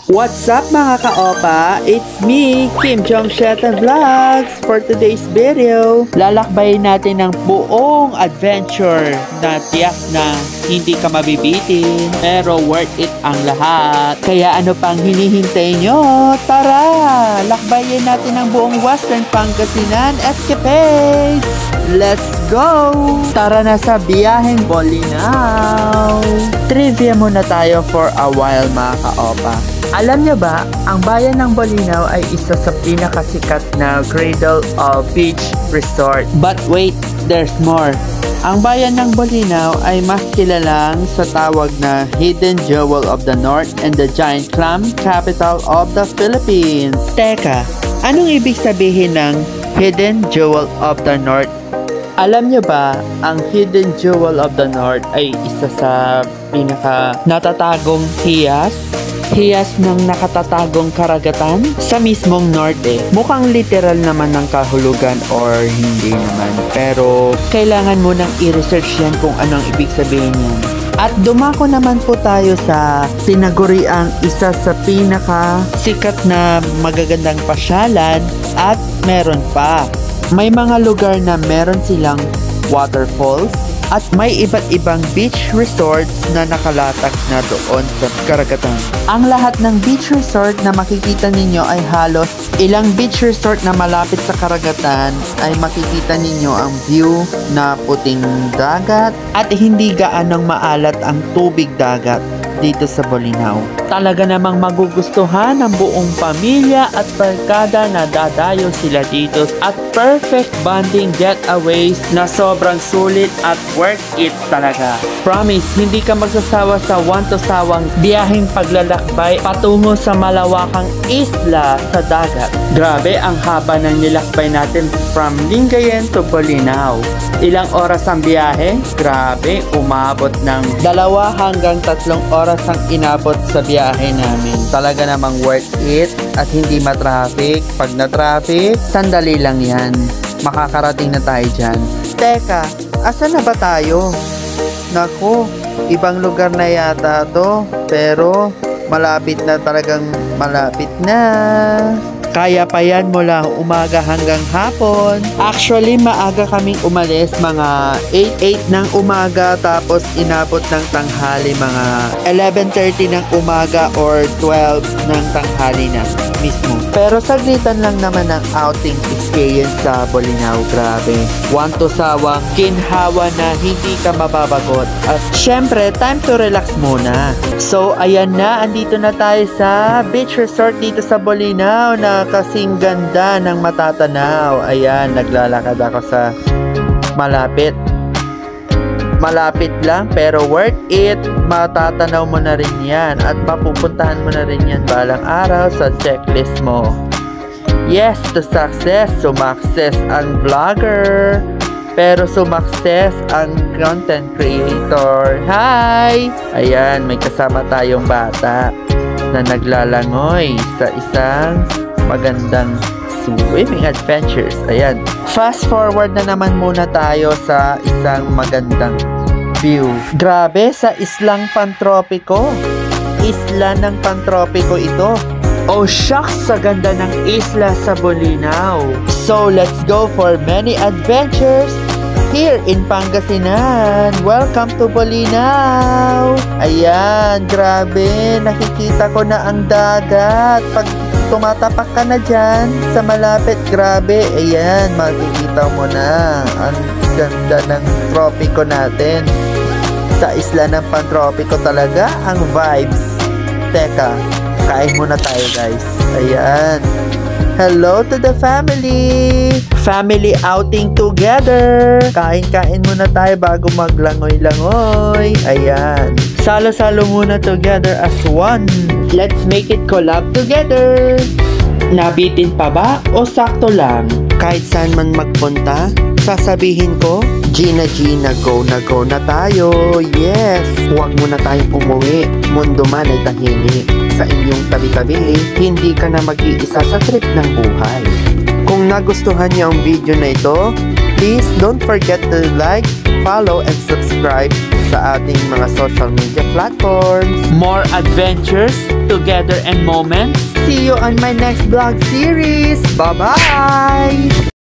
What's up mga ka-opa? It's me, Kim Jongsheta Vlogs. For today's video, lalakbayin natin ang buong adventure na tiyak na hindi ka mabibitin, pero worth it ang lahat. Kaya ano pang hinihintay nyo? Tara! Lakbayin natin ang buong Western Pangasinan Escapades! Let's go! Tara na sa biyaheng Bolinao! Trivia muna tayo for a while mga ka-opa. Alam niyo ba, ang bayan ng Bolinao ay isa sa pinakasikat na cradle of beach resort. But wait, there's more. Ang bayan ng Bolinao ay mas kilalang sa tawag na Hidden Jewel of the North and the Giant Clam Capital of the Philippines. Teka, anong ibig sabihin ng Hidden Jewel of the North? Alam niyo ba, ang Hidden Jewel of the North ay isa sa pinaka natatagong hiyas ng nakatatagong karagatan sa mismong norte. Mukhang literal naman ng kahulugan or hindi naman. Pero kailangan mo nang i-research yan kung anong ibig sabihin yan. At dumako naman po tayo sa tinaguriang isa sa pinaka sikat na magagandang pasyalan at meron pa. May mga lugar na meron silang waterfalls at may iba't ibang beach resorts na nakalatak na doon sa karagatan. Ang lahat ng beach resort na makikita ninyo ay halos ilang beach resort na malapit sa karagatan ay makikita ninyo ang view na puting dagat at hindi gaanong maalat ang tubig dagat dito sa Bolinao. Talaga namang magugustuhan ng buong pamilya at barkada na dadayo sila dito at perfect bonding getaways na sobrang sulit at worth it talaga. Promise, hindi ka magsasawa sa sawang biyaheng paglalakbay patungo sa malawakang isla sa dagat. Grabe ang haba ng nilakbay natin from Lingayen to Bolinao. Ilang oras ang biyahe? Grabe, umabot ng 2 hanggang 3 oras ang inabot sa biyahe namin. Talaga namang worth it at hindi matraffic. Pag na-traffic, sandali lang yan. Makakarating na tayo dyan. Teka, asan na ba tayo? Naku, ibang lugar na yata to. Pero malapit na, talagang malapit na. Kaya pa yan mula umaga hanggang hapon. Actually, maaga kaming umalis, mga 8 ng umaga, tapos inabot ng tanghali mga 11:30 ng umaga or 12 ng tanghali na mismo. Pero saglitan lang naman ang outing experience sa Bolinao. Grabe. Want to sawang ginhawa na hindi ka mababagot. At syempre, time to relax muna. So, ayan na. Andito na tayo sa beach resort dito sa Bolinao na kasing ganda ng matatanaw. Ayan, naglalakad ako sa malapit lang pero worth it. Matatanaw mo na rin yan at mapupuntahan mo na rin yan balang araw sa checklist mo. Yes, to success. Sumakses ang vlogger pero sumakses ang content creator. Hi! Ayan, may kasama tayong bata na naglalangoy sa isang magandang swimming adventures. Ayan. Fast forward na naman muna tayo sa isang magandang view. Grabe, sa islang pantropiko. Isla ng pantropiko ito. Oh shucks, sa ganda ng isla sa Bolinao. So let's go for many adventures here in Pangasinan. Welcome to Bolinao. Ayan, grabe. Nakikita ko na ang dagat. Pag tumatapak ka na dyan sa malapit, grabe. Ayan, makikita mo na ang ganda ng tropiko natin. Sa isla ng pantropiko talaga ang vibes. Teka, kain muna tayo guys. Ayan. Hello to the family! Family outing together! Kain-kain muna tayo bago maglangoy-langoy. Ayan. Salo-salo muna together as one. Let's make it collab together! Nabitin pa ba o sakto lang? Kahit saan man magpunta, sasabihin ko, Gina, go na tayo. Yes! Huwag muna tayong umuwi. Mundo man ay tahimik. Sa inyong tabi-tabi, hindi ka na mag-iisa sa trip ng buhay. Kung nagustuhan niyo ang video na ito, please don't forget to like, follow, and subscribe sa ating mga social media platforms. More adventures, together and moments. See you on my next vlog series. Bye-bye!